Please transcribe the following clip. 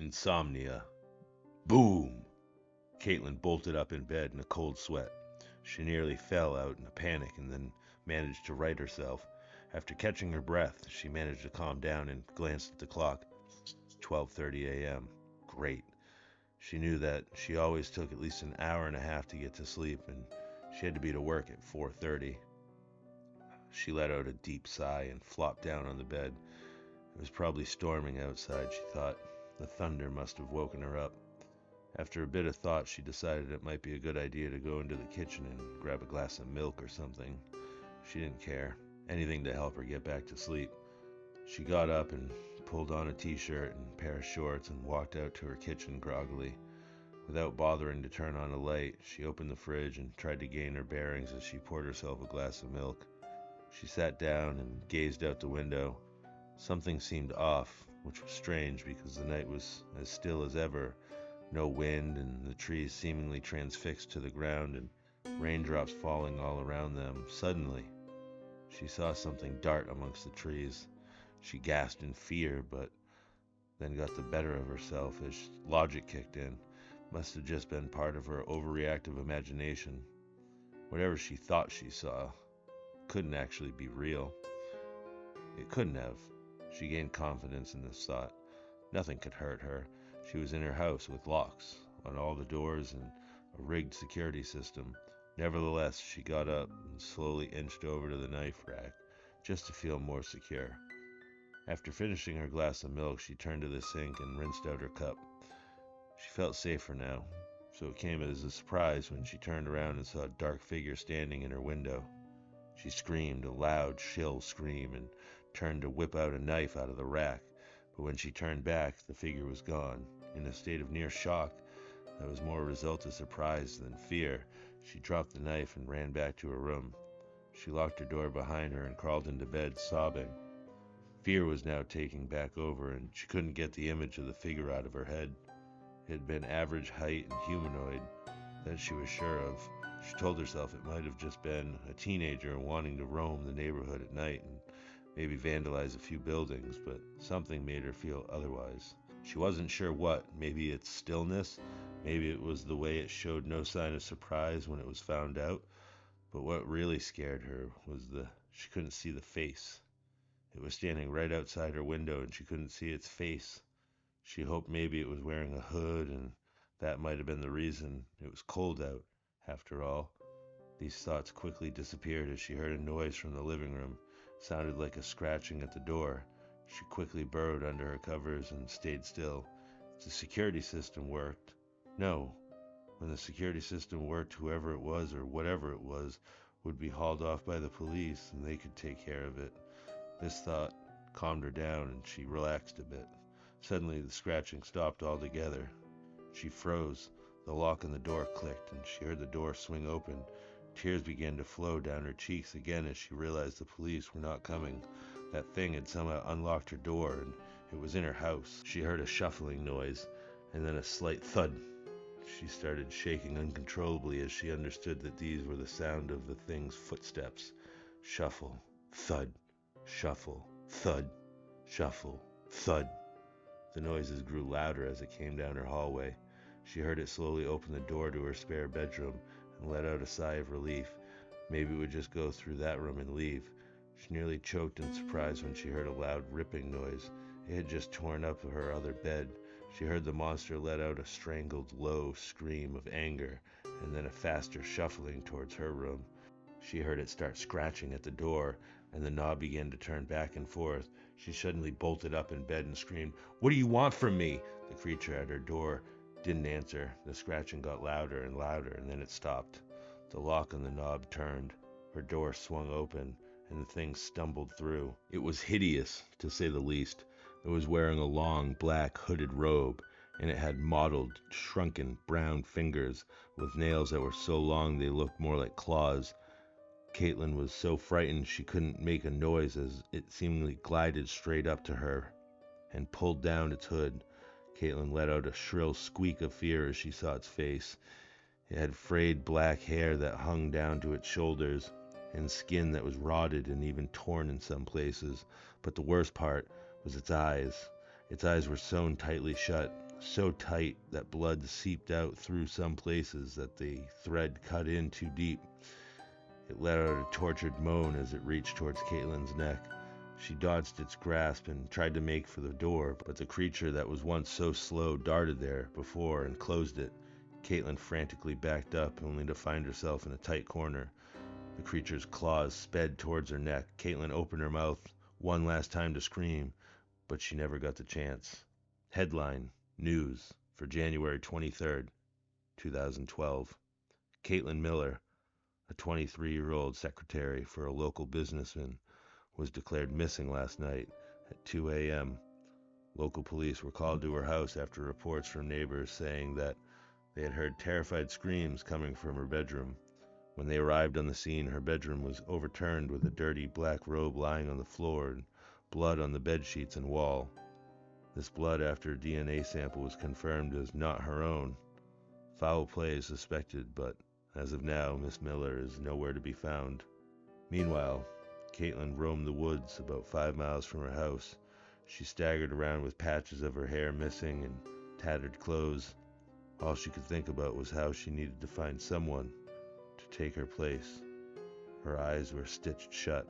Insomnia. Boom! Caitlin bolted up in bed in a cold sweat. She nearly fell out in a panic and then managed to right herself. After catching her breath, she managed to calm down and glanced at the clock. 12:30 a.m. Great. She knew that she always took at least an hour and a half to get to sleep, and she had to be to work at 4:30. She let out a deep sigh and flopped down on the bed. It was probably storming outside, she thought. The thunder must have woken her up. After a bit of thought, she decided it might be a good idea to go into the kitchen and grab a glass of milk or something. She didn't care. Anything to help her get back to sleep. She got up and pulled on a t-shirt and a pair of shorts and walked out to her kitchen groggily. Without bothering to turn on a light, she opened the fridge and tried to gain her bearings as she poured herself a glass of milk. She sat down and gazed out the window. Something seemed off, which was strange because the night was as still as ever. No wind, and the trees seemingly transfixed to the ground, and raindrops falling all around them. Suddenly, she saw something dart amongst the trees. She gasped in fear, but then got the better of herself as logic kicked in. Must have just been part of her overreactive imagination. Whatever she thought she saw couldn't actually be real. It couldn't have. She gained confidence in this thought. Nothing could hurt her. She was in her house with locks on all the doors and a rigged security system. Nevertheless, she got up and slowly inched over to the knife rack, just to feel more secure. After finishing her glass of milk, she turned to the sink and rinsed out her cup. She felt safer now, so it came as a surprise when she turned around and saw a dark figure standing in her window. She screamed a loud, shrill scream and turned to whip out a knife out of the rack, but when she turned back, the figure was gone. In a state of near shock that was more a result of surprise than fear, she dropped the knife and ran back to her room. She locked her door behind her and crawled into bed, sobbing. Fear was now taking back over, and she couldn't get the image of the figure out of her head. It had been average height and humanoid, that she was sure of. She told herself it might have just been a teenager wanting to roam the neighborhood at night and maybe vandalize a few buildings, but something made her feel otherwise. She wasn't sure what. Maybe its stillness, maybe it was the way it showed no sign of surprise when it was found out, but what really scared her was she couldn't see the face. It was standing right outside her window and she couldn't see its face. She hoped maybe it was wearing a hood, and that might have been the reason. It was cold out, after all. These thoughts quickly disappeared as she heard a noise from the living room. It sounded like a scratching at the door. She quickly burrowed under her covers and stayed still. If the security system worked. No. When the security system worked, whoever it was or whatever it was would be hauled off by the police and they could take care of it. This thought calmed her down and she relaxed a bit. Suddenly the scratching stopped altogether. She froze. The lock on the door clicked and she heard the door swing open. Tears began to flow down her cheeks again as she realized the police were not coming. That thing had somehow unlocked her door and it was in her house. She heard a shuffling noise and then a slight thud. She started shaking uncontrollably as she understood that these were the sound of the thing's footsteps. Shuffle, thud, shuffle, thud, shuffle, thud. The noises grew louder as it came down her hallway. She heard it slowly open the door to her spare bedroom and let out a sigh of relief. Maybe it would just go through that room and leave. She nearly choked in surprise when she heard a loud ripping noise. It had just torn up her other bed. She heard the monster let out a strangled, low scream of anger, and then a faster shuffling towards her room. She heard it start scratching at the door, and the knob began to turn back and forth. She suddenly bolted up in bed and screamed, "What do you want from me?" The creature at her door didn't answer. The scratching got louder and louder, and then it stopped. The lock on the knob turned. Her door swung open, and the thing stumbled through. It was hideous, to say the least. It was wearing a long, black, hooded robe, and it had mottled, shrunken, brown fingers with nails that were so long they looked more like claws. Caitlin was so frightened she couldn't make a noise as it seemingly glided straight up to her and pulled down its hood. Caitlin let out a shrill squeak of fear as she saw its face. It had frayed black hair that hung down to its shoulders and skin that was rotted and even torn in some places. But the worst part was its eyes. Its eyes were sewn tightly shut. so tight that blood seeped out through some places that the thread cut in too deep. It let out a tortured moan as it reached towards Caitlin's neck. She dodged its grasp and tried to make for the door, but the creature that was once so slow darted there before and closed it. Caitlin frantically backed up, only to find herself in a tight corner. The creature's claws sped towards her neck. Caitlin opened her mouth one last time to scream, but she never got the chance. Headline: News for January 23rd, 2012. Caitlin Miller, a 23-year-old secretary for a local businessman, was declared missing last night at 2 a.m. Local police were called to her house after reports from neighbors saying that they had heard terrified screams coming from her bedroom. When they arrived on the scene, her bedroom was overturned with a dirty black robe lying on the floor and blood on the bed sheets and wall. This blood, after a DNA sample was confirmed as not her own. Foul play is suspected, but as of now, Miss Miller is nowhere to be found. Meanwhile, Caitlin roamed the woods about 5 miles from her house. She staggered around with patches of her hair missing and tattered clothes. All she could think about was how she needed to find someone to take her place. Her eyes were stitched shut.